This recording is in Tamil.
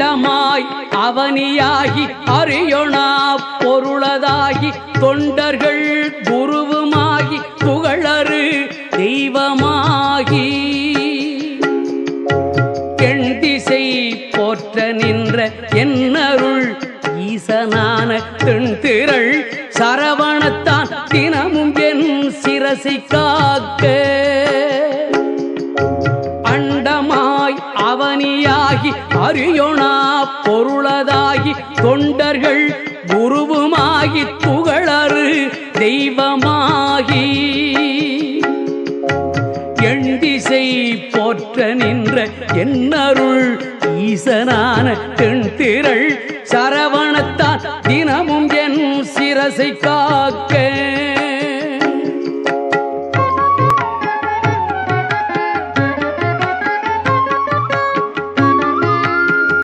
அண்டமாய் அவனியாகி அறியொணா பொருளதாகி தொண்டர்கள் குருவுமாகி புகழறு தெய்வமாகி எண் திசை போற்ற நின்ற என்னருள் ஈசனான தென்திரள் சரவணத்தான் தினமும் என் சிரசை காக்க அண்டமாய் அவனியாகி அறியொணா பொருளதாகி தொண்டர்கள் குருவுமாகி புகழறு தெய்வமாகி எண் திசை போற்ற நின்ற என்னருள் ஈசனான தென்திரள் சரவணத்தான் தினமும் என் சிரசை காக்க